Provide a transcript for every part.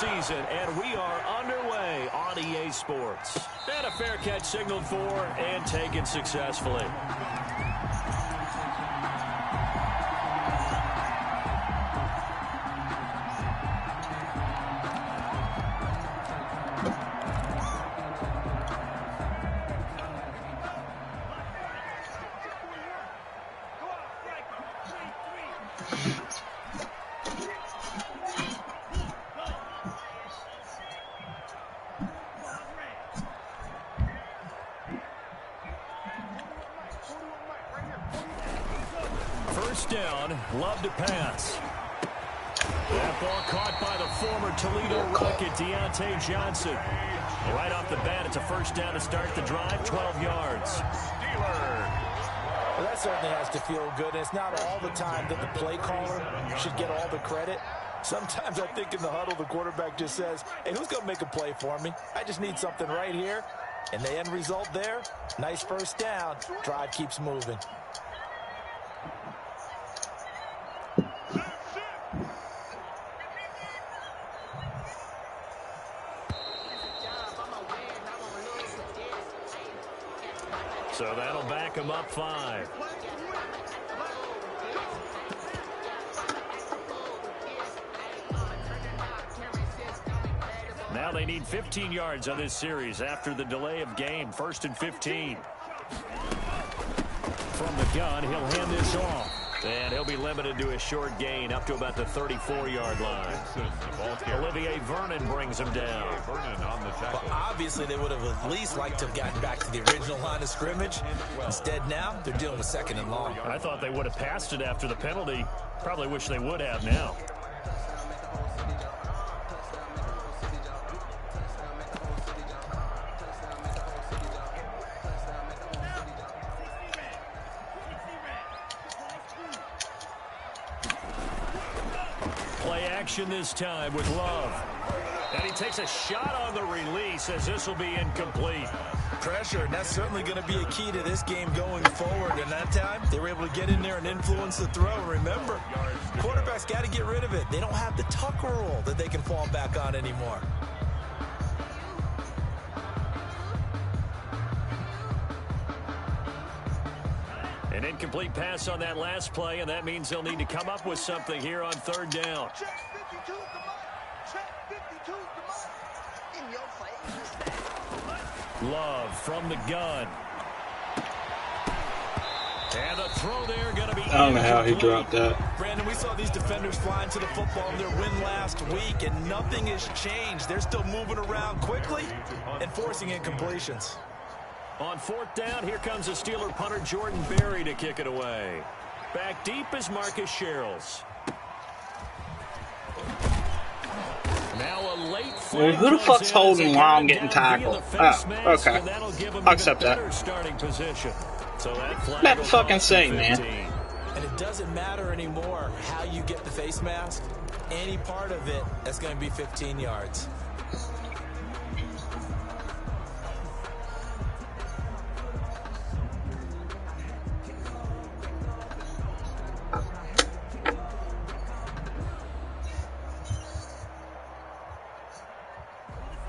season, and we are underway on EA Sports. And a fair catch signaled for and taken successfully. First down, love to pass. That ball caught by the former Toledo Rocket, Deontay Johnson. Right off the bat, it's a first down to start the drive, 12 yards. Well, that certainly has to feel good. It's not all the time that the play caller should get all the credit. Sometimes I think in the huddle, the quarterback just says, hey, who's going to make a play for me? I just need something right here. And the end result there, nice first down. Drive keeps moving. So that'll back him up 5. Now they need 15 yards on this series after the delay of game. 1st and 15. From the gun, he'll hand this off. And he'll be limited to a short gain up to about the 34-yard line. Olivier Vernon brings him down. Well, obviously, they would have at least liked to have gotten back to the original line of scrimmage. Instead, now, they're dealing with 2nd and long. I thought they would have passed it after the penalty. Probably wish they would have now. This time with Love. And he takes a shot on the release as this will be incomplete. Pressure, and that's certainly going to be a key to this game going forward. And that time, they were able to get in there and influence the throw. Remember, quarterbacks got to get rid of it. They don't have the tuck rule that they can fall back on anymore. An incomplete pass on that last play, and that means they'll need to come up with something here on 3rd down. Love from the gun. And the throw there going to be... I don't know how he dropped that. Brandon, we saw these defenders flying to the football in their win last week, and nothing has changed. They're still moving around quickly and forcing incompletions. On 4th down, here comes the Steeler punter Jordan Berry to kick it away. Back deep is Marcus Sherrills. Now a late well, who the fuck's holding while I'm getting tackled? Oh, okay. I'll accept that. Starting position. So that That fucking say, man. And it doesn't matter anymore how you get the face mask. Any part of it, that's going to be 15 yards.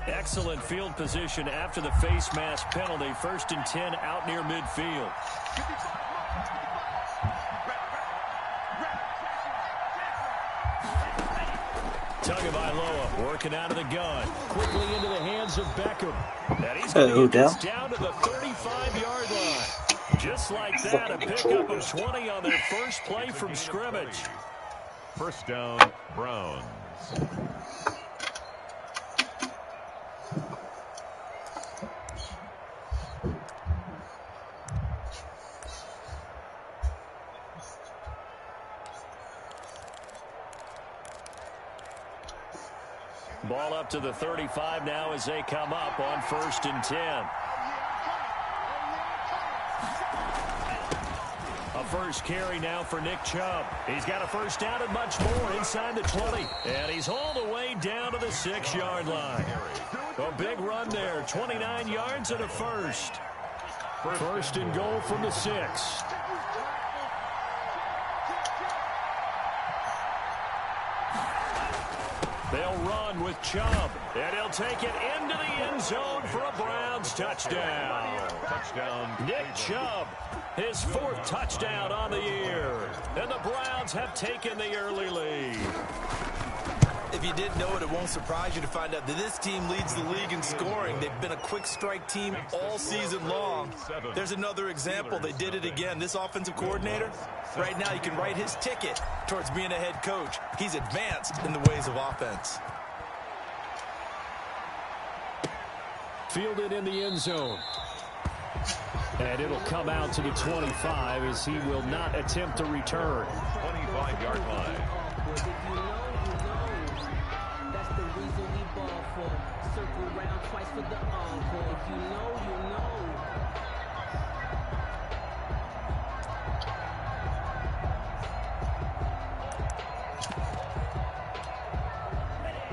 Excellent field position after the face mask penalty. 1st and 10 out near midfield. Tagovailoa working out of the gun. Quickly into the hands of Beckham. And he's going to get down to the 35-yard line. Just like that, a pickup of 20 on their first play from scrimmage. First down, Browns. Ball up to the 35 now as they come up on 1st and 10. A first carry now for Nick Chubb. He's got a first down and much more inside the 20. And he's all the way down to the 6-yard line. A big run there, 29 yards and a first. First and goal from the 6. They'll run with Chubb. And he'll take it into the end zone for a Browns touchdown. Nick Chubb, his 4th touchdown on the year. And the Browns have taken the early lead. If you didn't know it, it won't surprise you to find out that this team leads the league in scoring. They've been a quick strike team all season long. There's another example. They did it again. This offensive coordinator, right now, you can write his ticket towards being a head coach. He's advanced in the ways of offense. Fielded in the end zone. And it'll come out to the 25 as he will not attempt to return. 25-yard line. Circle around twice for the encore. If you know, you know.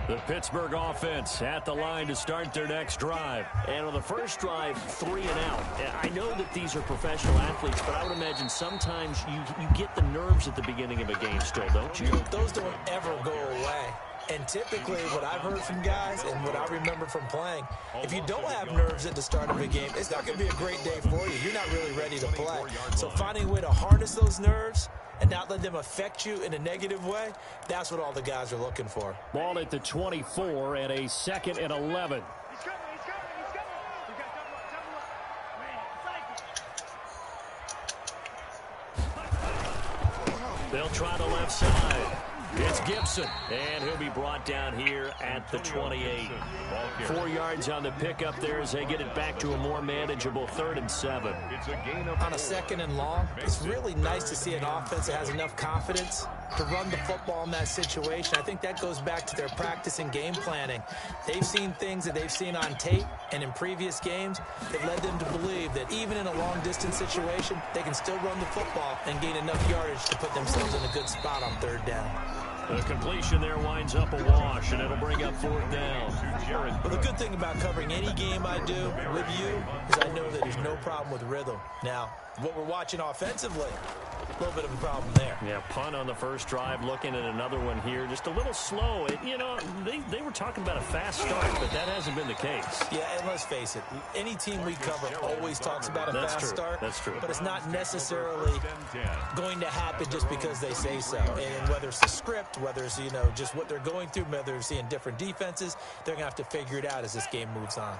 The Pittsburgh offense at the line to start their next drive. And on the first drive, 3 and out. I know that these are professional athletes, but I would imagine sometimes you get the nerves at the beginning of a game still, don't you? Those don't ever go away. And typically what I've heard from guys and what I remember from playing, if you don't have nerves at the start of a game, it's not going to be a great day for you. You're not really ready to play. So finding a way to harness those nerves and not let them affect you in a negative way, that's what all the guys are looking for. Ball at the 24 and a 2nd and 11. They'll try the left side. It's Gibson, and he'll be brought down here at the 28. 4 yards on the pickup there as they get it back to a more manageable 3rd and 7. On a 2nd and long, it's really nice to see an offense that has enough confidence to run the football in that situation. I think that goes back to their practice and game planning. They've seen things that they've seen on tape and in previous games that led them to believe that even in a long-distance situation, they can still run the football and gain enough yardage to put themselves in a good spot on 3rd down. The completion there winds up a wash, and it'll bring up 4th down. Well, the good thing about covering any game I do with you is I know that there's no problem with rhythm. Now, what we're watching offensively, a little bit of a problem there. Yeah, punt on the first drive, looking at another one here. Just a little slow. You know, they were talking about a fast start, but that hasn't been the case. Yeah, and let's face it, any team we cover always talks about a fast start. That's true. But it's not necessarily going to happen just because they say so. And whether it's the script, whether it's, you know, just what they're going through, whether they're seeing different defenses, they're going to have to figure it out as this game moves on.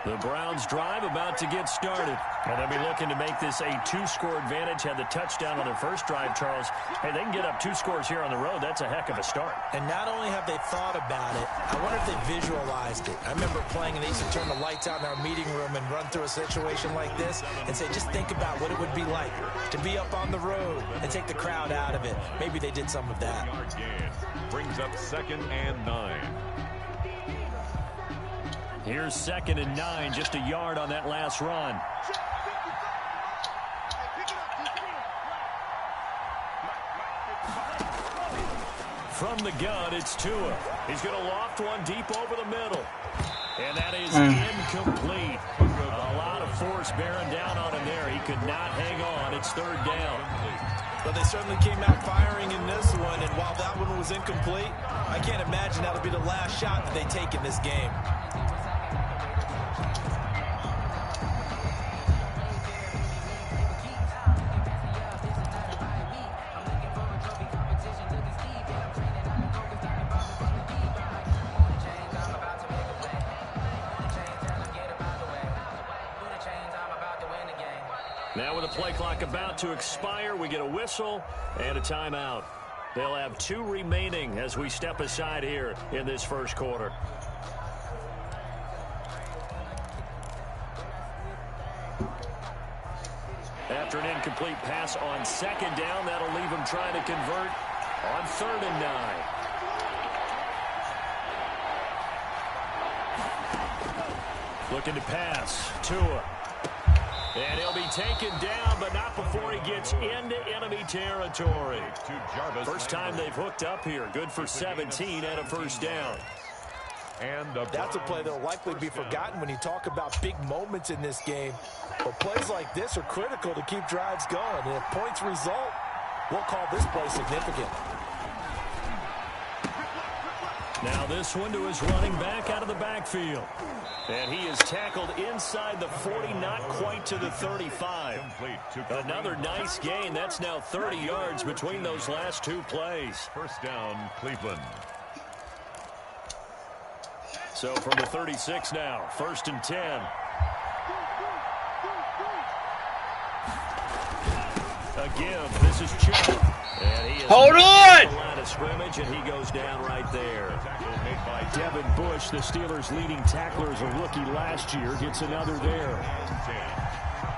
The Browns drive about to get started. And they'll be looking to make this a 2-score advantage. Had the touchdown on their first drive, Charles. Hey, they can get up 2 scores here on the road. That's a heck of a start. And not only have they thought about it, I wonder if they visualized it. I remember playing and they used to turn the lights out in our meeting room and run through a situation like this and say, just think about what it would be like to be up on the road and take the crowd out of it. Maybe they did some of that. Brings up 2nd and 9. Here's 2nd and 9, just a yard on that last run. From the gun, it's Tua. He's going to loft one deep over the middle. And that is incomplete. A lot of force bearing down on him there. He could not hang on. It's 3rd down. But they certainly came out firing in this one, and while that one was incomplete, I can't imagine that'll be the last shot that they take in this game. Now with the play clock about to expire, we get a whistle and a timeout. They'll have 2 remaining as we step aside here in this first quarter. After an incomplete pass on 2nd down, that'll leave them trying to convert on 3rd and 9. Looking to pass. Tua. And he'll be taken down, but not before he gets into enemy territory. First time they've hooked up here. Good for 17 and a first down. And that's a play that will likely be forgotten when you talk about big moments in this game. But plays like this are critical to keep drives going. And if points result, we'll call this play significant. Now this one to his running back out of the backfield. And he is tackled inside the 40, not quite to the 35. Another nice gain. That's now 30 yards between those last two plays. First down, Cleveland. So from the 36 now, 1st and 10. Again, this is Chubb. And he is hold on! the line of scrimmage, and he goes down right there. Devin Bush, the Steelers' leading tackler as a rookie last year, gets another there.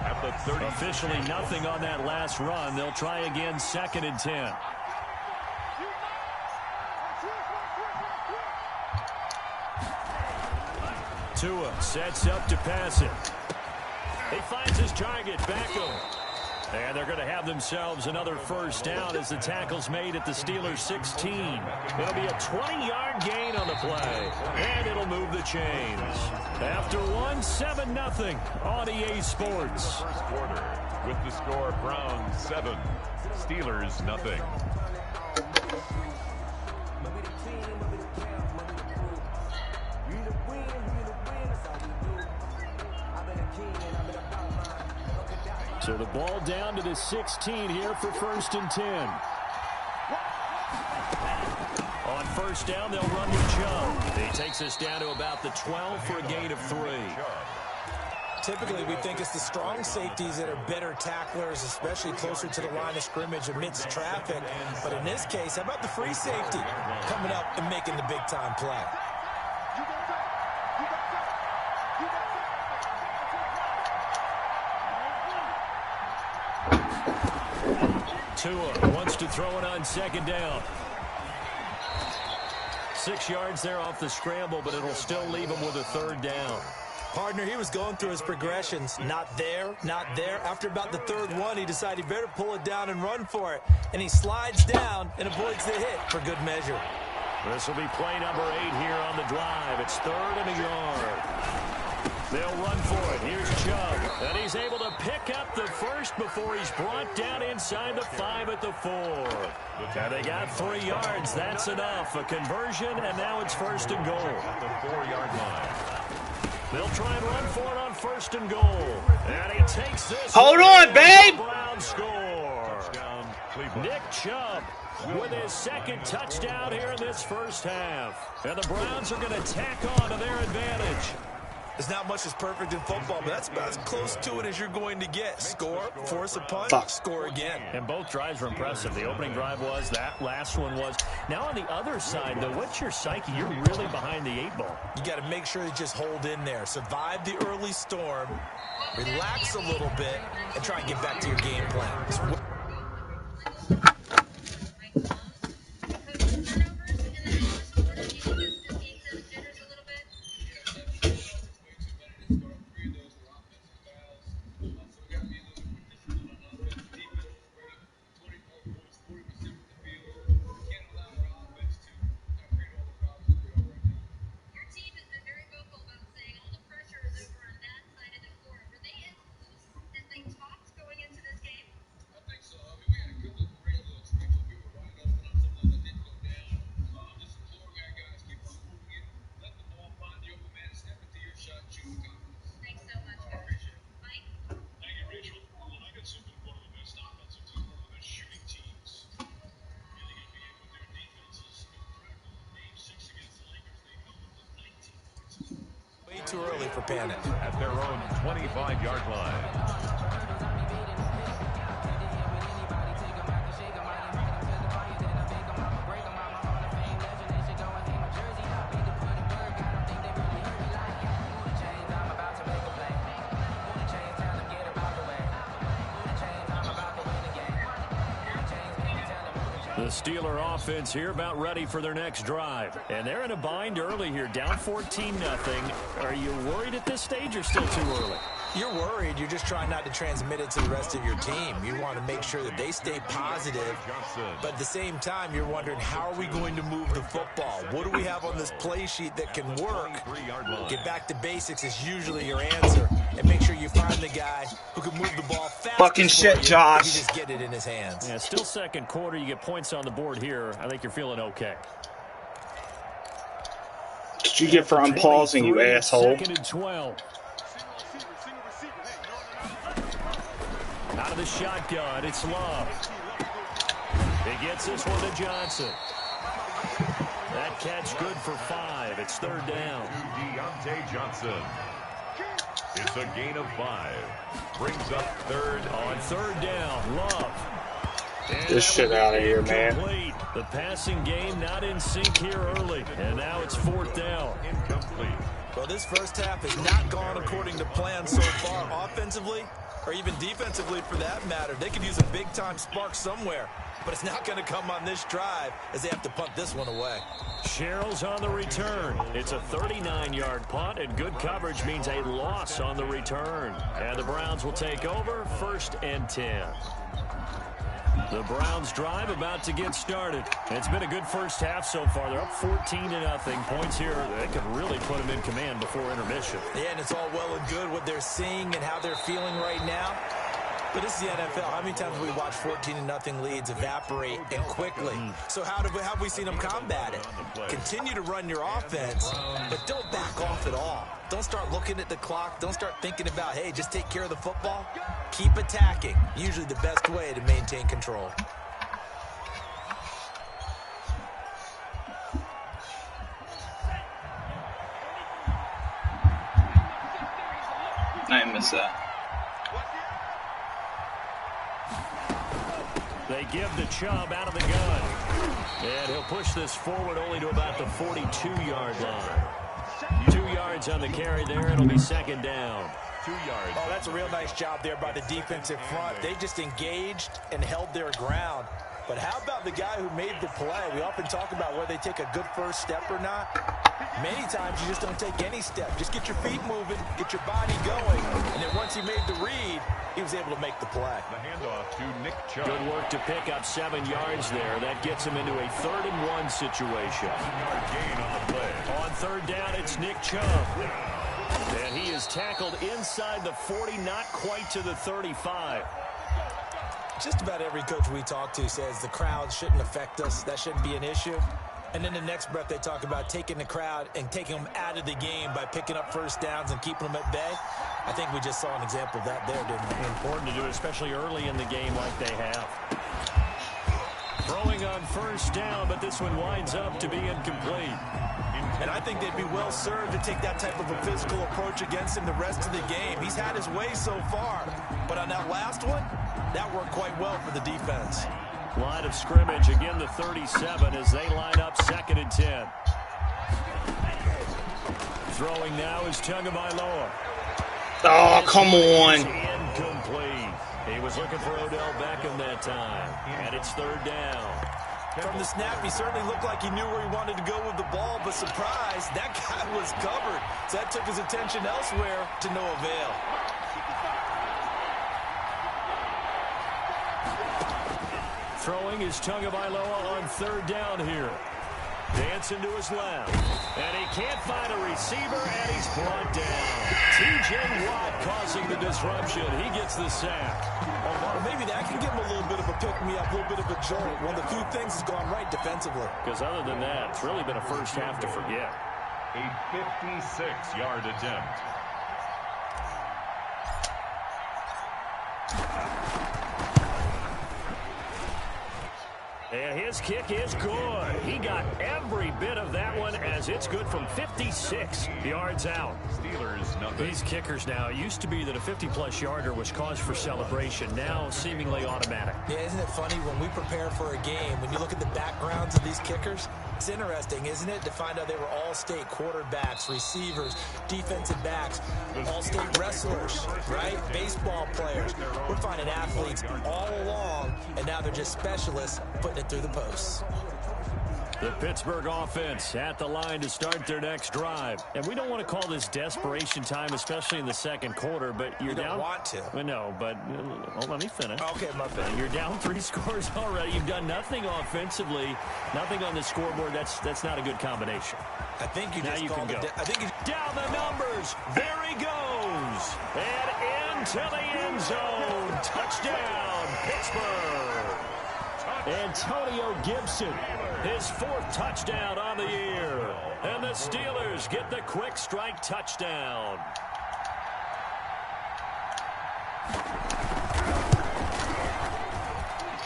At the 30. Officially nothing on that last run. They'll try again, 2nd and 10. Tua sets up to pass it. He finds his target, Beckham. And they're going to have themselves another first down as the tackle's made at the Steelers' 16. It'll be a 20-yard gain on the play, and it'll move the chains. After one, 7-0 on EA Sports. First quarter with the score Browns 7, Steelers nothing. So the ball down to the 16 here for 1st and 10. On first down, they'll run with Chubb. He takes us down to about the 12 for a gain of 3. Typically, we think it's the strong safeties that are better tacklers, especially closer to the line of scrimmage amidst traffic. But in this case, how about the free safety coming up and making the big-time play? Tua wants to throw it on 2nd down. 6 yards there off the scramble, but it'll still leave him with a 3rd down. Partner, he was going through his progressions. Not there, not there. After about the 3rd one, he decided he better pull it down and run for it. And he slides down and avoids the hit for good measure. This will be play number 8 here on the drive. It's 3rd and a yard. They'll run for it. Here's Chubb. And he's able to pick up the first before he's brought down inside the 5 at the 4. And they got 3 yards. That's enough. A conversion, and now it's 1st and goal. At the 4-yard line. They'll try and run for it on 1st and goal. And he takes this. Hold on, babe! Browns score. Touchdown, Cleveland. Nick Chubb with his 2nd touchdown here in this first half. And the Browns are going to tack on to their advantage. There's not much that's perfect in football, but that's about as close to it as you're going to get. Score, force a punt, score again. And both drives were impressive. The opening drive was, that last one was. Now on the other side, though, what's your psyche? You're really behind the 8 ball. You got to make sure you just hold in there. Survive the early storm, relax a little bit, and try and get back to your game plan. Too early for panic. At their own 25-yard line. The Steeler offense here about ready for their next drive. And they're in a bind early here, down 14-0. Are you worried at this stage or still too early? You're worried. You're just trying not to transmit it to the rest of your team. You want to make sure that they stay positive. But at the same time, you're wondering, how are we going to move the football? What do we have on this play sheet that can work? Get back to basics is usually your answer. And make sure you find the guy who can move the ball fast. Fucking shit, Josh. You just get it in his hands. Yeah, still 2nd quarter. You get points on the board here. I think you're feeling okay. you get for unpausing, you asshole? 2nd and 12. Out of the shotgun, it's Love. He gets this one to Johnson. That catch good for 5. It's 3rd down. Deontay Johnson. It's a gain of 5. Brings up 3rd. On 3rd down, Love. Get this shit out of here, man. The passing game not in sync here early. And now it's 4th down. Incomplete. Well, this first half has not gone according to plan so far offensively or even defensively for that matter. They could use a big-time spark somewhere, but it's not going to come on this drive as they have to punt this one away. Sherrill's on the return. It's a 39-yard punt, and good coverage means a loss on the return. And the Browns will take over 1st and 10. The Browns drive about to get started. It's been a good first half so far. They're up 14-0. Points here, they could really put them in command before intermission. Yeah, and it's all well and good what they're seeing and how they're feeling right now. But this is the NFL. How many times have we watched 14-0 leads evaporate and quickly? So how have we seen them combat it? Continue to run your offense, but don't back off at all. Don't start looking at the clock. Don't start thinking about, hey, just take care of the football. Keep attacking. Usually the best way to maintain control. I missed that. They give the Chubb out of the gun. And he'll push this forward only to about the 42-yard line. 2 yards on the carry there. It'll be 2nd down. 2 yards. Oh, that's a real nice job there by the defensive front. They just engaged and held their ground. But how about the guy who made the play? We often talk about whether they take a good first step or not. Many times you just don't take any step. Just get your feet moving, get your body going, and then once he made the read, he was able to make the play. The handoff to Nick Chubb. Good work to pick up 7 yards there. That gets him into a 3rd and 1 situation. 7-yard gain on the play. On 3rd down, it's Nick Chubb. And he is tackled inside the 40, not quite to the 35. Just about every coach we talk to says the crowd shouldn't affect us. That shouldn't be an issue. And then the next breath they talk about taking the crowd and taking them out of the game by picking up first downs and keeping them at bay. I think we just saw an example of that there, didn't we? Important to do it, especially early in the game like they have. Throwing on 1st down, but this one winds up to be incomplete. And I think they'd be well served to take that type of a physical approach against him the rest of the game. He's had his way so far, but on that last one, that worked quite well for the defense. Line of scrimmage, again the 37 as they line up 2nd and 10. Throwing now is Tagovailoa. Oh, come on. Incomplete. He was looking for Odell Beckham that time, and it's 3rd down. From the snap, he certainly looked like he knew where he wanted to go with the ball, but surprise, that guy was covered. So that took his attention elsewhere to no avail. Throwing is Tagovailoa on 3rd down here. Dancing to his left. And he can't find a receiver, and he's brought down. T.J. Watt causing the disruption. He gets the sack. Well, maybe that can give him a little bit of a pick-me-up, a little bit of a jolt. One of the few things has gone right defensively. Because other than that, it's really been a first half to forget. A 56-yard attempt. And his kick is good. He got every bit of that one as it's good from 56 yards out. Steelers, nothing. These kickers now, it used to be that a 50-plus yarder was cause for celebration. Now seemingly automatic. Yeah, isn't it funny when we prepare for a game, when you look at the backgrounds of these kickers, it's interesting, isn't it, to find out they were all-state quarterbacks, receivers, defensive backs, all-state wrestlers, right? Baseball players. We're finding athletes all along, and now they're just specialists putting it through the posts. The Pittsburgh offense at the line to start their next drive. And we don't want to call this desperation time, especially in the second quarter, but you're down. You don't want to. Well, no, but let me finish. Okay, my bad. You're down 3 scores already. You've done nothing offensively, nothing on the scoreboard. That's not a good combination. I think you now just you called can go. it. I think down the numbers. There he goes. And into the end zone. Touchdown, Pittsburgh. Antonio Gibson, his 4th touchdown on the year. And the Steelers get the quick strike touchdown.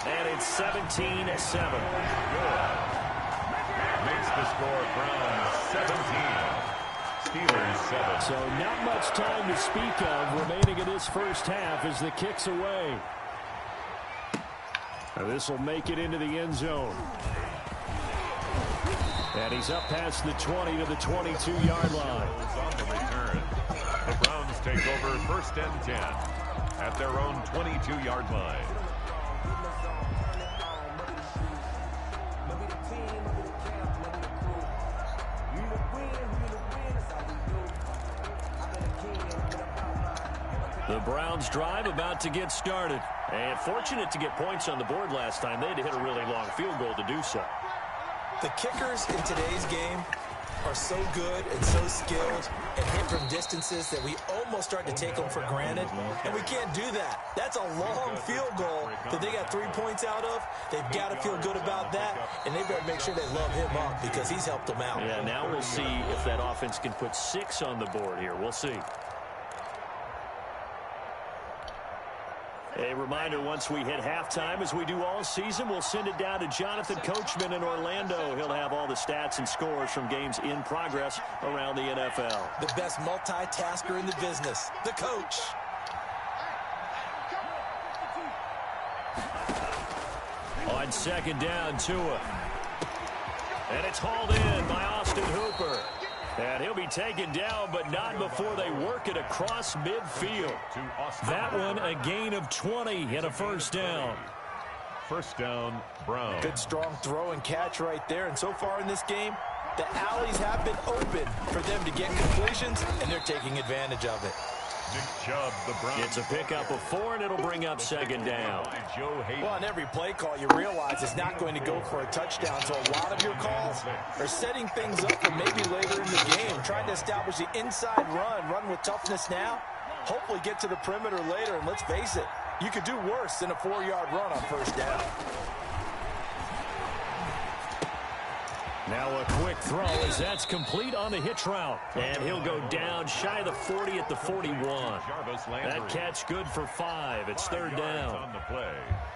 And it's 17-7. Makes the score Browns 17. Steelers 7. So not much time to speak of remaining in this first half as the kick's away. This will make it into the end zone. And he's up past the 20 to the 22-yard line. On the return. The Browns take over 1st and 10 at their own 22-yard line. The Browns drive about to get started. And fortunate to get points on the board last time. They had to hit a really long field goal to do so. The kickers in today's game are so good and so skilled and hit from distances that we almost start to take them for granted. And we can't do that. That's a long field goal that they got 3 points out of. They've got to feel good about that. And they better make sure they love him up because he's helped them out. Yeah, now we'll see if that offense can put 6 on the board here. We'll see. A reminder, once we hit halftime, as we do all season, we'll send it down to Jonathan Coachman in Orlando. He'll have all the stats and scores from games in progress around the NFL. The best multitasker in the business, the coach. On 2nd down, Tua. And it's hauled in by Austin Hooper. And he'll be taken down, but not before they work it across midfield. That one, a gain of 20 and a 1st down. 1st down, Browns. Good strong throw and catch right there. And so far in this game, the alleys have been open for them to get completions, and they're taking advantage of it. Nick Chubb, the Browns. It's a pickup of 4, and it'll bring up 2nd down. Well, on every play call, you realize it's not going to go for a touchdown. So a lot of your calls are setting things up for maybe later in the game, trying to establish the inside run with toughness now, hopefully get to the perimeter later. And let's face it, you could do worse than a 4-yard run on 1st down. Now a quick throw as that's complete on the hitch route. And he'll go down shy of the 40 at the 41. That catch good for 5. It's 3rd down.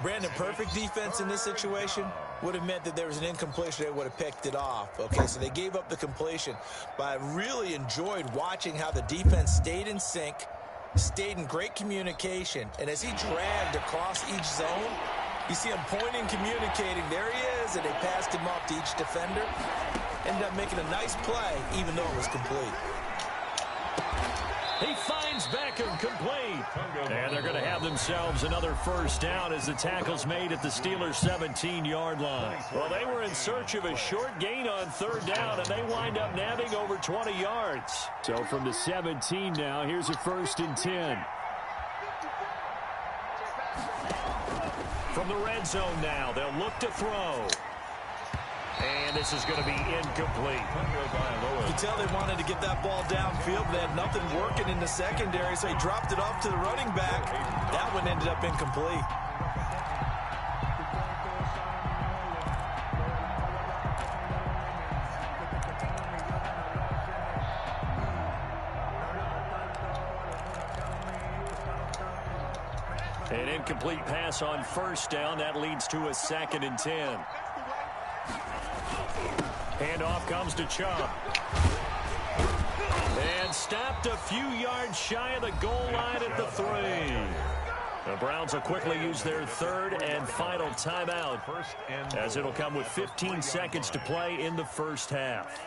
Brandon, perfect defense in this situation would have meant that there was an incompletion. They would have picked it off. Okay, so they gave up the completion. But I really enjoyed watching how the defense stayed in sync, stayed in great communication. And as he dragged across each zone, you see him pointing, communicating. There he is, and they passed him off to each defender. Ended up making a nice play, even though it was complete. He finds Beckham complete. And they're going to have themselves another 1st down as the tackle's made at the Steelers' 17-yard line. Well, they were in search of a short gain on 3rd down, and they wind up nabbing over 20 yards. So from the 17 now, here's a 1st and 10. From the red zone now, they'll look to throw. And this is going to be incomplete. You can tell they wanted to get that ball downfield. They had nothing working in the secondary, so he dropped it off to the running back. That one ended up incomplete. An incomplete pass on 1st down. That leads to a 2nd and 10. Handoff comes to Chubb. And stopped a few yards shy of the goal line at the 3. The Browns will quickly use their 3rd and final timeout, as it'll come with 15 seconds to play in the 1st half.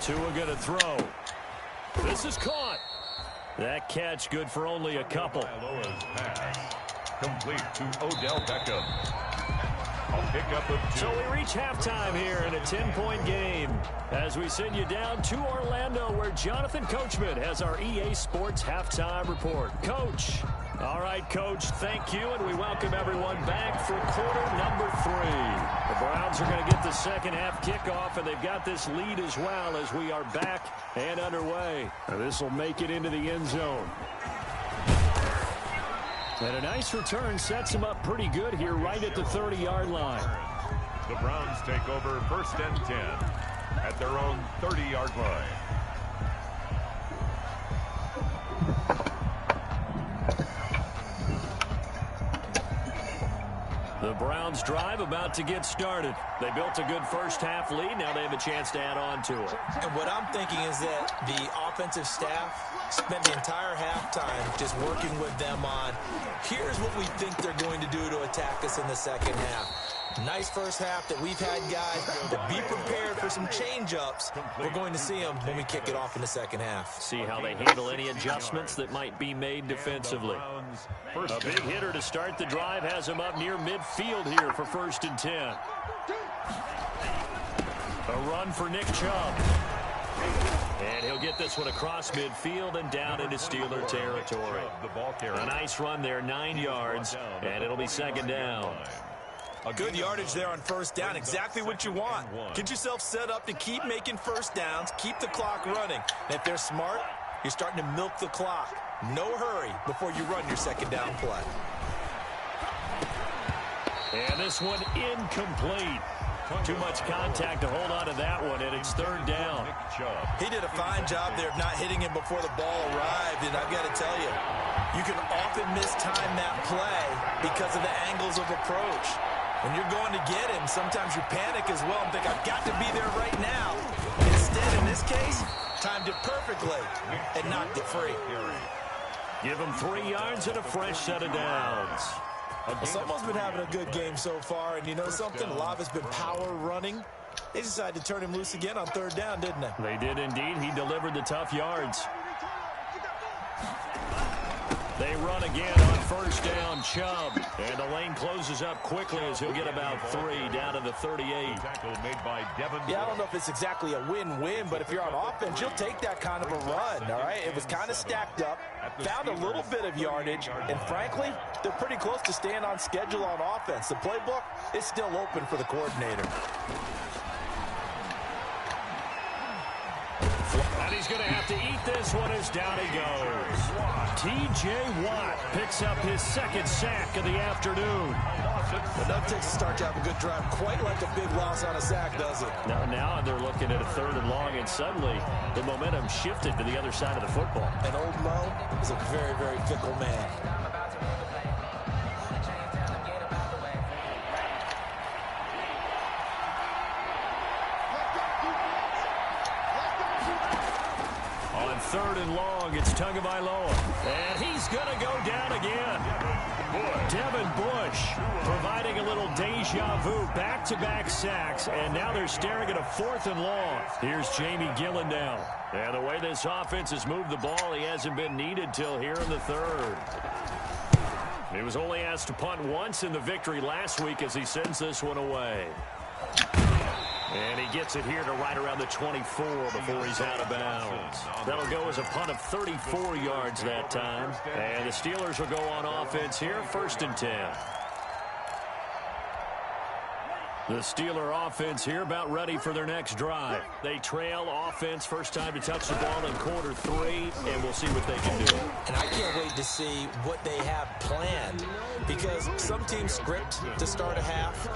Tua going to throw. This is caught. That catch good for only a couple. Complete to Odell Beckham. A pickup of 2. So we reach halftime here in a 10-point game as we send you down to Orlando, where Jonathan Coachman has our EA Sports halftime report. Coach. All right, Coach, thank you, and we welcome everyone back for quarter number 3. The Browns are going to get the second half kickoff, and they've got this lead as well as we are back and underway. This will make it into the end zone. And a nice return sets them up pretty good here right at the 30-yard line. The Browns take over 1st and 10 at their own 30-yard line. The Browns drive about to get started. They built a good first half lead. Now they have a chance to add on to it. And what I'm thinking is that the offensive staff spent the entire halftime just working with them on, here's what we think they're going to do to attack us in the second half. Nice first half that we've had, guys, but be prepared for some change-ups. We're going to see them when we kick it off in the second half. See how they handle any adjustments that might be made defensively. A big hitter to start the drive has him up near midfield here for 1st and 10. A run for Nick Chubb. And he'll get this one across midfield and down into Steeler territory. A nice run there, 9 yards, and it'll be second down. A good yardage there on 1st down, exactly what you want. Get yourself set up to keep making 1st downs, keep the clock running. And if they're smart, you're starting to milk the clock. No hurry before you run your second down play. And this one incomplete. Too much contact to hold on to that one, and it's 3rd down. He did a fine job there of not hitting him before the ball arrived, and I've got to tell you, you can often mistime that play because of the angles of approach. When you're going to get him, sometimes you panic as well and think, I've got to be there right now. Instead, in this case, timed it perfectly and knocked it free. Give him 3 yards and a fresh set of downs. Well, someone's been having a good game so far, and you know something? A lot of it's been power running. They decided to turn him loose again on 3rd down, didn't they? They did indeed. He delivered the tough yards. They run again on 1st down, Chubb. And the lane closes up quickly as he'll get about 3 down to the 38. Yeah, I don't know if it's exactly a win-win, but if you're on offense, you'll take that kind of a run, all right? It was kind of stacked up, found a little bit of yardage, and frankly, they're pretty close to staying on schedule on offense. The playbook is still open for the coordinator. And he's going to have to eat this one as down he goes. T.J. Watt picks up his 2nd sack of the afternoon. But that takes a start to have a good drive, quite like a big loss on a sack, does it? Now they're looking at a 3rd and long, and suddenly the momentum shifted to the other side of the football. And old Mo is a very, very fickle man. On 3rd and long, it's Tagovailoa. And he's going to go down again. Devin Bush providing a little deja vu, back-to-back sacks, and now they're staring at a 4th and long. Here's Jamie Gillen now. And the way this offense has moved the ball, he hasn't been needed till here in the 3rd. He was only asked to punt once in the victory last week as he sends this one away. And he gets it here to right around the 24 before he's out of bounds. That'll go as a punt of 34 yards that time. And the Steelers will go on offense here, 1st and 10. The Steeler offense here about ready for their next drive. They trail offense, first time to touch the ball in quarter 3, and we'll see what they can do. And I can't wait to see what they have planned, because some teams script to start a half.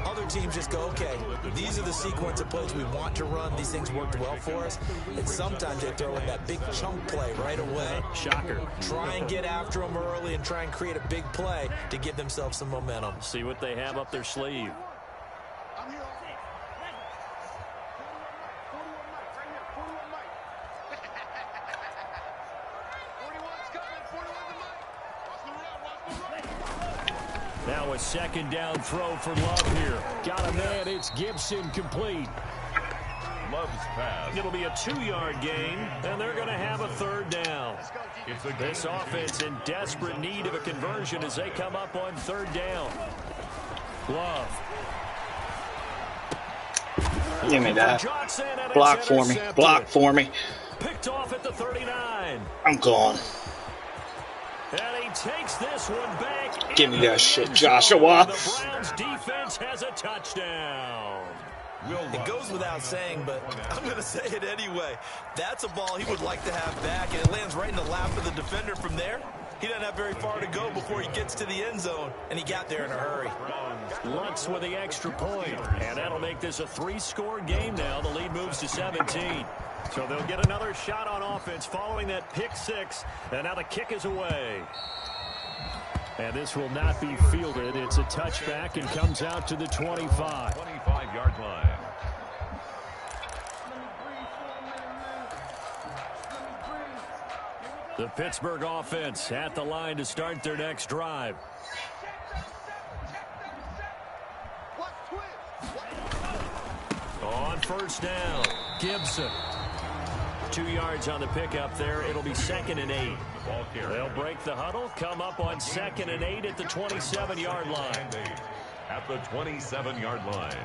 Other teams just go, okay, these are the sequence of plays we want to run. These things worked well for us. And sometimes they throw in that big chunk play right away. Shocker. Try and get after them early and try and create a big play to give themselves some momentum. See what they have up their sleeve. Now a 2nd down throw for Love here. Got a man, it's Gibson complete. Love's pass. It'll be a 2-yard gain, and they're going to have a 3rd down. This offense in desperate need of a conversion as they come up on 3rd down. Love Give me that. Block for me. Block for me. Picked off at the 39. I'm gone. And he takes this one back. Give me that shit, Joshua. The Browns defense has a touchdown. It goes without saying, but I'm going to say it anyway. That's a ball he would like to have back, and it lands right in the lap of the defender from there. He doesn't have very far to go before he gets to the end zone, and he got there in a hurry. Lutz with the extra point, and that'll make this a 3-score game now. The lead moves to 17. So they'll get another shot on offense following that pick 6, and now the kick is away. And this will not be fielded. It's a touchback and comes out to the 25. 25-yard line. The Pittsburgh offense at the line to start their next drive. On first down, Gibson. 2 yards on the pickup there. It'll be 2nd and 8. They'll break the huddle, come up on 2nd and 8 at the 27-yard line. At the 27-yard line.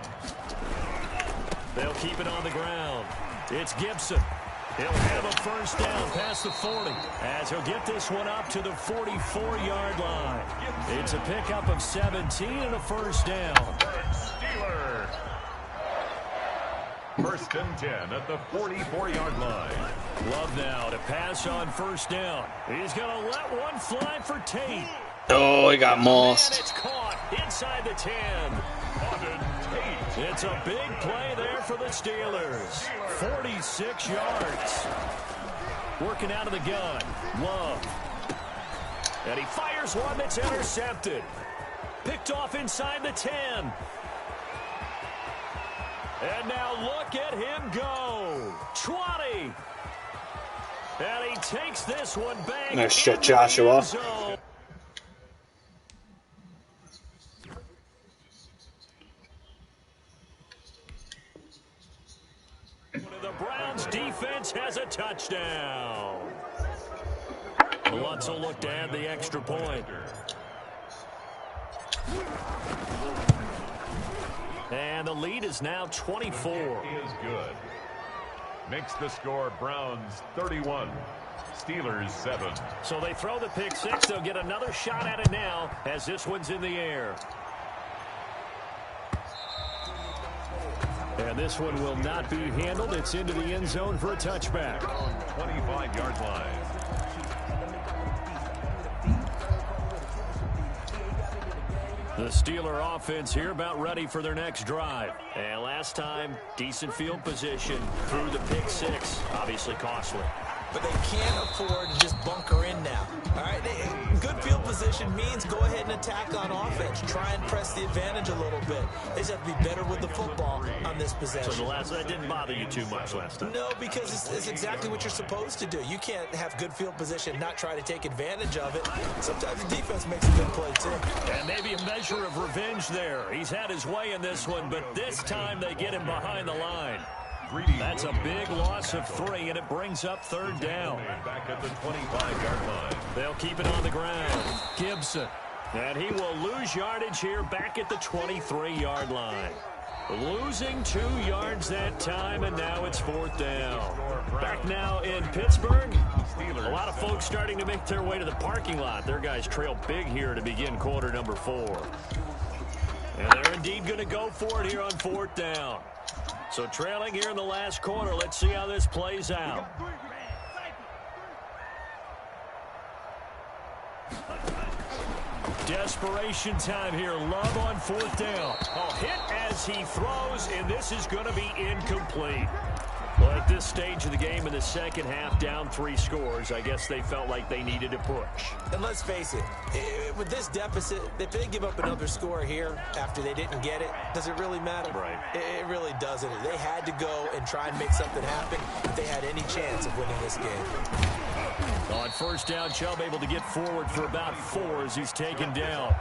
They'll keep it on the ground. It's Gibson. He'll have a first down past the 40 as he'll get this one up to the 44-yard line. It's a pickup of 17 and a first down. Steelers. 1st and 10 at the 44-yard line. Love now to pass on first down. He's going to let one fly for Tate. Oh, he got mossed. It's caught inside the 10. It's a big play there for the Steelers. 46 yards. Working out of the gun. Love. And he fires one that's intercepted. Picked off inside the 10. And now look at him go. 20. And he takes this one back. Nice shot, Joshua. The Browns defense has a touchdown. Lutz will look to add the extra point. And the lead is now 24. Is good. Makes the score Browns 31. Steelers 7. So they throw the pick 6. They'll get another shot at it now as this one's in the air. And this one will not be handled. It's into the end zone for a touchback. 25-yard line. The Steeler offense here about ready for their next drive. And last time, decent field position through the pick 6. Obviously costly. But they can't afford to just bunker in now. All right, good field position means go ahead and attack on offense. Try and press the advantage a little bit. They just have to be better with the football on this possession. So that didn't bother you too much last time? No, because it's exactly what you're supposed to do. You can't have good field position, not try to take advantage of it. Sometimes the defense makes a good play, too. And maybe a measure of revenge there. He's had his way in this one, but this time they get him behind the line. That's a big loss of 3, and it brings up 3rd down. Back at the 25-yard line. They'll keep it on the ground. Gibson. And he will lose yardage here back at the 23-yard line. Losing 2 yards that time, and now it's 4th down. Back now in Pittsburgh. A lot of folks starting to make their way to the parking lot. Their guys trail big here to begin quarter number 4. And they're indeed going to go for it here on 4th down. So trailing here in the last quarter. Let's see how this plays out. Desperation time here. Love on 4th down. A hit as he throws, and this is going to be incomplete. Well, at this stage of the game in the second half, down 3 scores, I guess they felt like they needed to push. And let's face it, with this deficit, if they give up another score here after they didn't get it, does it really matter? Right. It really doesn't. They had to go and try and make something happen if they had any chance of winning this game. On first down, Chubb able to get forward for about 4 as he's taken down.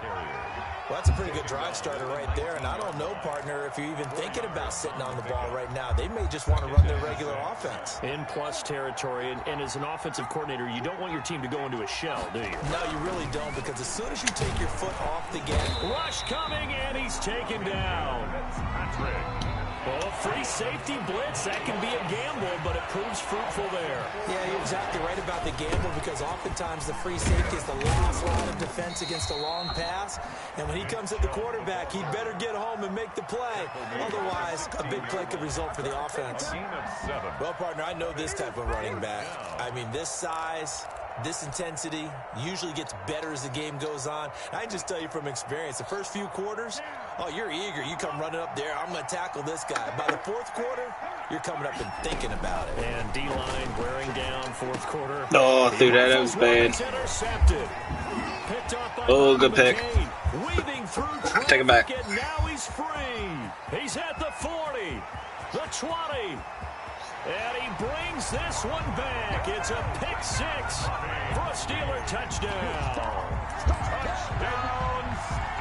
Well, that's a pretty good drive starter right there, and I don't know, partner, if you're even thinking about sitting on the ball right now. They may just want to run their regular offense. In plus territory, and as an offensive coordinator, you don't want your team to go into a shell, do you? No, you really don't, because as soon as you take your foot off the gas. Rush coming, and he's taken down. Patrick. Well, a free safety blitz, that can be a gamble, but it proves fruitful there. Yeah, you're exactly right about the gamble because oftentimes the free safety is the last line of defense against a long pass. And when he comes at the quarterback, he'd better get home and make the play. Otherwise, a big play could result for the offense. Well, partner, I know this type of running back. I mean, this size, this intensity usually gets better as the game goes on. I can just tell you from experience, the first few quarters, oh, you're eager. You come running up there, I'm going to tackle this guy. By the fourth quarter, you're coming up and thinking about it. And D-line wearing down fourth quarter. Oh, dude, that was bad. Oh, good pick. Take it back. And now he's free. He's at the 40, the 20. And he brings this one back. It's a pick six for a Steeler touchdown.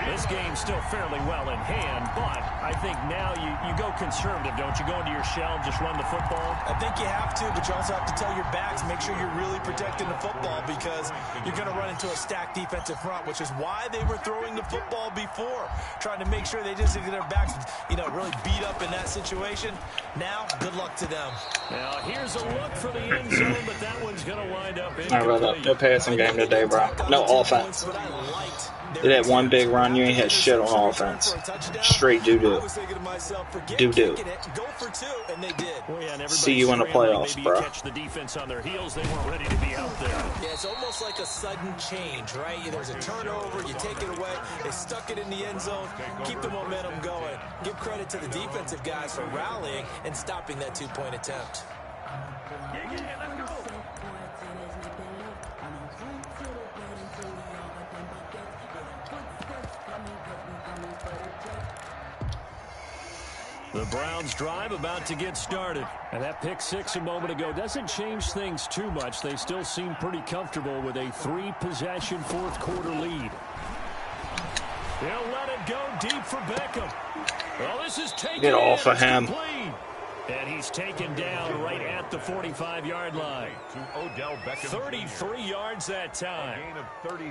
This game's still fairly well in hand, but I think now you go conservative, don't you? Go into your shell and just run the football? I think you have to, but you also have to tell your backs, make sure you're really protecting the football because you're going to run into a stacked defensive front, which is why they were throwing the football before, trying to make sure they just get their backs, really beat up in that situation. Now, good luck to them. Now, here's a look for the end zone, but that one's going to wind up incomplete. No passing game today, bro. No offense. Did that one big run, you ain't had shit on offense. Straight doo-doo. Doo-doo. See you in the playoffs, bro. Catch the defense on their heels. They weren't ready to be out there. Yeah, it's almost like a sudden change, right? There's a turnover, you take it away, they stuck it in the end zone, keep the momentum going. Give credit to the defensive guys for rallying and stopping that two-point attempt. The Browns drive about to get started. And that pick six a moment ago doesn't change things too much. They still seem pretty comfortable with a three-possession fourth quarter lead. They'll let it go deep for Beckham. Well, this is taken. Get off of him. And he's taken down right at the 45-yard line. 33 yards that time.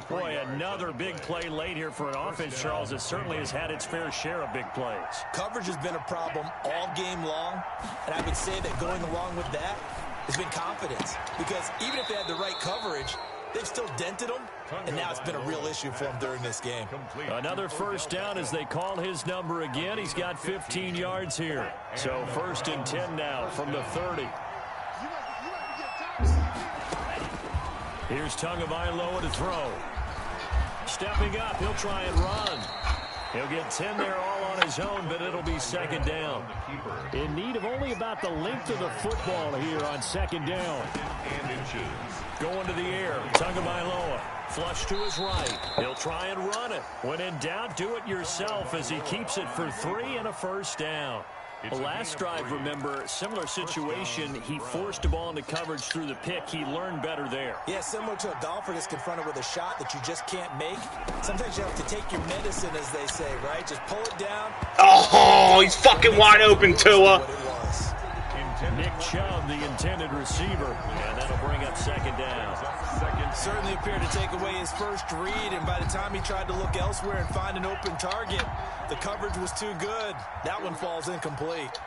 Boy, another big play late here for an offense, Charles. It certainly has had its fair share of big plays. Coverage has been a problem all game long, and I would say that going along with that has been confidence. Because even if they had the right coverage, they've still dented them, and now it's been a real issue for them during this game. Another first down as they call his number again. He's got 15 yards here. So 1st and 10 now from the 30. Here's Tagovailoa to throw. Stepping up, he'll try and run. He'll get 10 there all on his own, but it'll be 2nd down. In need of only about the length of the football here on 2nd down. Going to the air, Tagovailoa. Flush to his right. He'll try and run it. When in doubt, do it yourself as he keeps it for 3 and a first down. The last drive, remember, similar situation. He forced a ball into coverage through the pick. He learned better there. Yeah, similar to a golfer that's confronted with a shot that you just can't make. Sometimes you have to take your medicine, as they say, right? Just pull it down. Oh, he's fucking wide open, Tua. Nick Chubb, the intended receiver, and that'll bring up 2nd down. Certainly appeared to take away his first read, and by the time he tried to look elsewhere and find an open target, the coverage was too good. That one falls incomplete.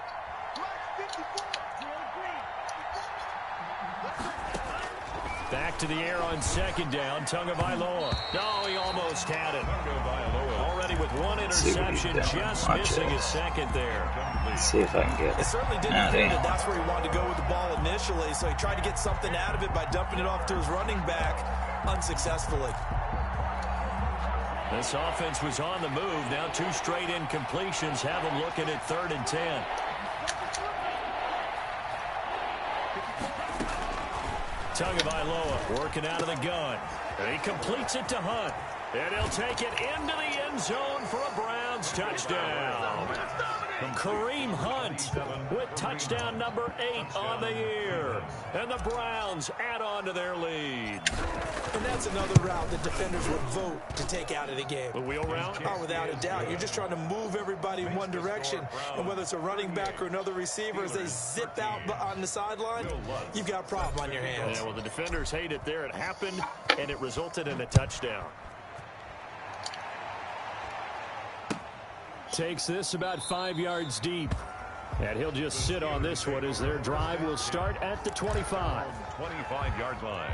Back to the air on 2nd down, Tagovailoa. No, he almost had it. Already with one interception, just missing his 2nd there. Let's see if I can get it. It certainly didn't think that that's where he wanted to go with the ball initially, so he tried to get something out of it by dumping it off to his running back unsuccessfully. This offense was on the move. Now 2 straight incompletions have him looking at 3rd and 10. Tagovailoa working out of the gun. And he completes it to Hunt. And he'll take it into the end zone for a Browns touchdown. Kareem Hunt with touchdown number 8 on the year. And the Browns add on to their lead. And that's another route that defenders would vote to take out of the game. The wheel route? Oh, without a doubt. You're just trying to move everybody in one direction. And whether it's a running back or another receiver, as they zip out on the sideline, you've got a problem on your hands. Yeah, well, the defenders hate it there. It happened, and it resulted in a touchdown. Takes this about 5 yards deep. And he'll just sit on this one as their drive will start at the 25. 25-yard line.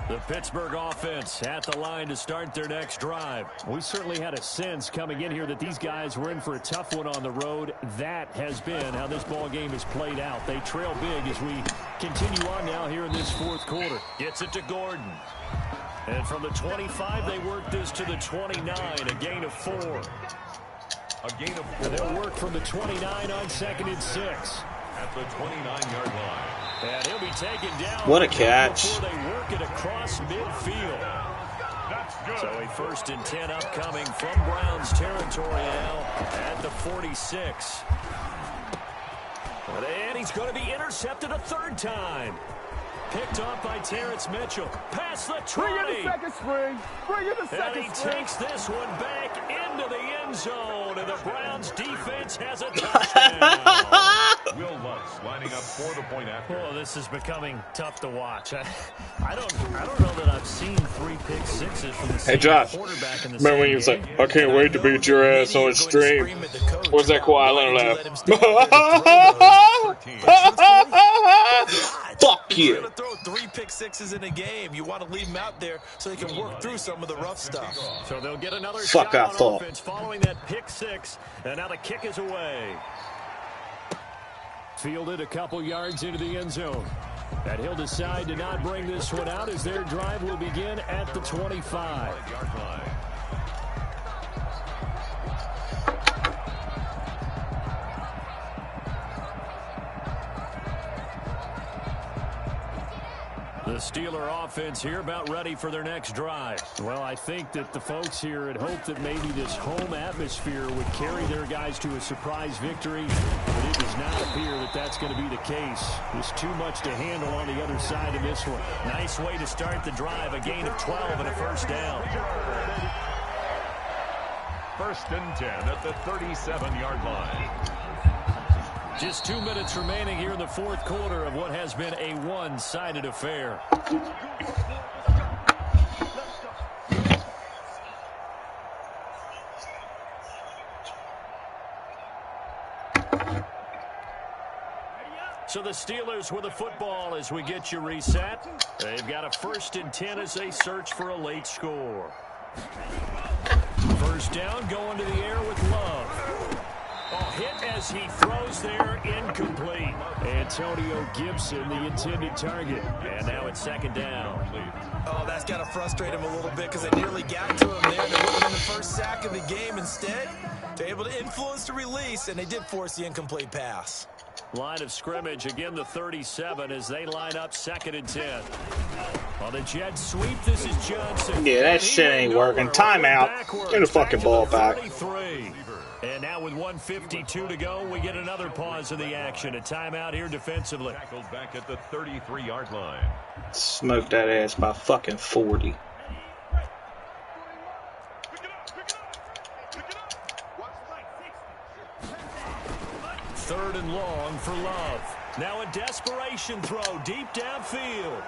The Pittsburgh offense at the line to start their next drive. We certainly had a sense coming in here that these guys were in for a tough one on the road. That has been how this ball game has played out. They trail big as we continue on now here in this fourth quarter. Gets it to Gordon. And from the 25, they work this to the 29, a gain of 4. A gain of 4. And they'll work from the 29 on 2nd and 6. At the 29-yard line. And he'll be taken down. What a catch. Before they work it across midfield. That's good. So a 1st and 10 upcoming from Browns territory now at the 46. And he's going to be intercepted a 3rd time. Picked off by Terrence Mitchell. Past the 20. Bring in the second spring. Bring in the second And he spring. takes this one back into the end zone. And the Browns defense has a touchdown. Will Lutz lining up for the point after. Oh, this is becoming tough to watch. I don't know that I've seen 3 pick sixes from the same Josh, quarterback in the remember same when you was game? like, I can't wait to beat your ass on stream? What's that Kawhi Leonard laugh? Fuck you. You're going to throw 3 pick sixes in a game. You want to leave them out there so they can work through some of the rough stuff. So they'll get another Fuck, shot I on thought. offense following that pick 6. And now the kick is away. Fielded a couple yards into the end zone. And he'll decide to not bring this one out as their drive will begin at the 25. The Steeler offense here about ready for their next drive. Well, I think that the folks here had hoped that maybe this home atmosphere would carry their guys to a surprise victory, but it does not appear that that's going to be the case. There's too much to handle on the other side of this one. Nice way to start the drive, a gain of 12 and a 1st down. 1st and 10 at the 37-yard line. Just 2 minutes remaining here in the 4th quarter of what has been a one-sided affair. So the Steelers with the football as we get you reset. They've got a 1st and 10 as they search for a late score. 1st down, going to the air with Love. Oh, hit as he throws there, incomplete. Antonio Gibson, the intended target. And now it's 2nd down. Oh, that's got to frustrate him a little bit because they nearly got to him there. They would have been the 1st sack of the game. Instead, they're able to influence the release, and they did force the incomplete pass. Line of scrimmage, again the 37 as they line up 2nd and 10. On the jet sweep, this is Johnson. Yeah, that shit ain't working. Timeout. Get the fucking ball back. 33. And now with 1:52 to go, we get another pause of the action. A timeout here defensively. Tackled back at the 33-yard line. Smoke that ass by fucking 40. Third and long for Love. Now a desperation throw deep downfield.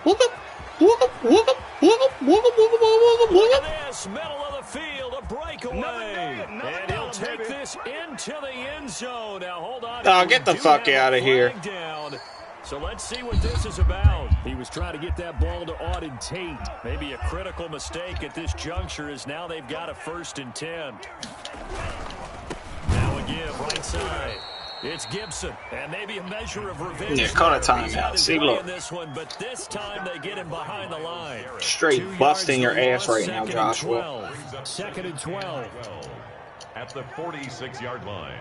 Whoop up, whoop up, whoop up, whoop up, whoop up, whoop up, whoop up, whoop Look up. at this, middle of the field, a breakaway. And he'll take this into the end zone. Now hold on. Oh, get the We do fuck have out a of here. flag down. So let's see what this is about. He was trying to get that ball to Auden Tate. Maybe a critical mistake at this juncture as now they've got a 1st and 10. Now a give, right side. It's Gibson, and maybe a measure of revenge. Yeah, call a there. He's timeout. had his See, way look. in this one, but this time they get him behind the line. Straight 2 busting yards your to the ass loss, right now, 2nd and Joshua. 12. 2nd and 12. At the 46-yard line.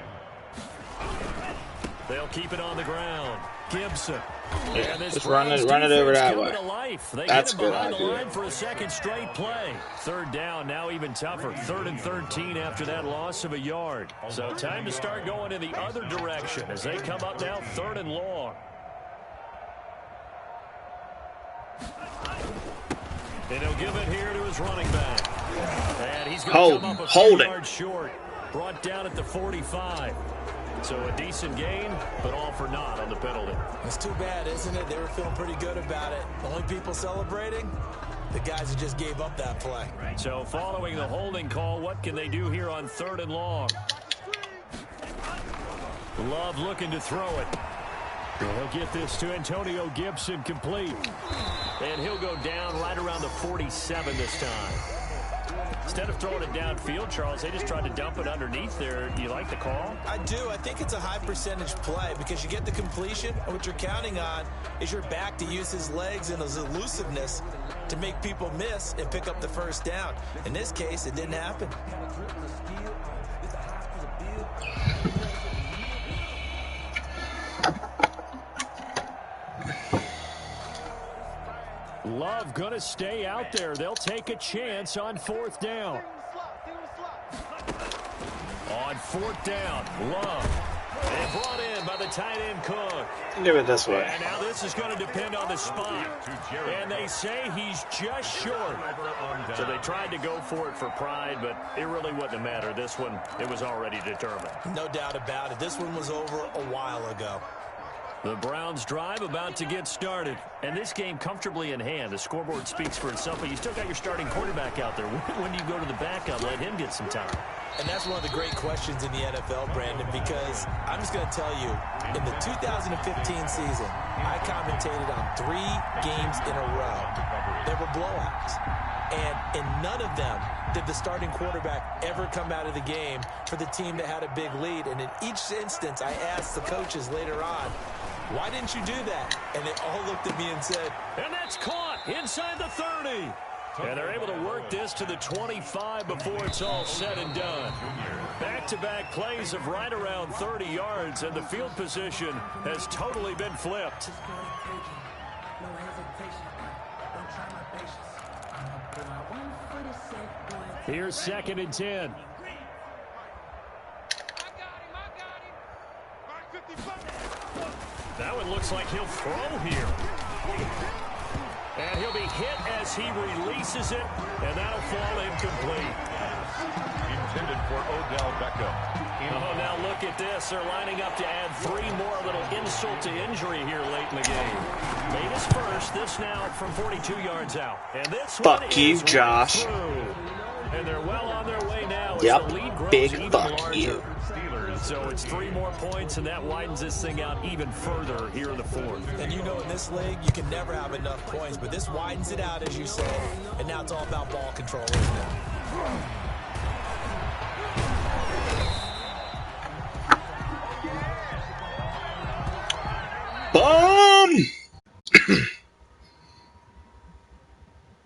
They'll keep it on the ground. Gibson. Yeah, And this just run it Browns over defense that coming way. to life. They That's get him a good behind the idea. line for a 2nd straight play. 3rd down, now even tougher. 3rd and 13 after that loss of a yard. So time to start going in the other direction as they come up now 3rd and long. And he'll give it here to his running back. And he's going to come up a few hold it. yards short. Brought down at the 45. So a decent gain, but all for naught on the penalty. It's too bad, isn't it? They were feeling pretty good about it. The only people celebrating, the guys who just gave up that play. So following the holding call, what can they do here on 3rd and long? Love looking to throw it. He'll get this to Antonio Gibson complete. And he'll go down right around the 47 this time. Instead of throwing it downfield, Charles, they just tried to dump it underneath there. Do you like the call? I do. I think it's a high percentage play because you get the completion, and what you're counting on is your back to use his legs and his elusiveness to make people miss and pick up the first down. In this case, it didn't happen. Love going to stay out there. They'll take a chance on 4th down. On 4th down, Love. And brought in by the tight end Cook. Do it this way. And now this is going to depend on the spot. And they say he's just short. So they tried to go for it for pride, but it really wouldn't matter. This one, it was already determined. No doubt about it. This one was over a while ago. The Browns drive about to get started. And this game comfortably in hand. The scoreboard speaks for itself, but you still got your starting quarterback out there. When do you go to the backup, let him get some time? And that's one of the great questions in the NFL, Brandon, because I'm just going to tell you, in the 2015 season, I commentated on 3 games in a row. There were blowouts. And in none of them did the starting quarterback ever come out of the game for the team that had a big lead. And in each instance, I asked the coaches later on, why didn't you do that? And they all looked at me and said, and that's caught inside the 30. And they're able to work this to the 25 before it's all said and done. Back-to-back plays of right around 30 yards, and the field position has totally been flipped. Here's 2nd and 10. That one looks like he'll throw here. And he'll be hit as he releases it, and that'll fall incomplete. Intended for Odell Beckham. Oh, now look at this. They're lining up to add 3 more, little insult to injury here late in the game. Made his first, this now from 42 yards out. And this Fuck one you, is Josh. Through. And they're well on their way now as Yep, the lead grows big even fuck larger. you. So it's 3 more points, and that widens this thing out even further here in the 4th. and you know in this league, you can never have enough points, but this widens it out, as you said, and now it's all about ball control, isn't it?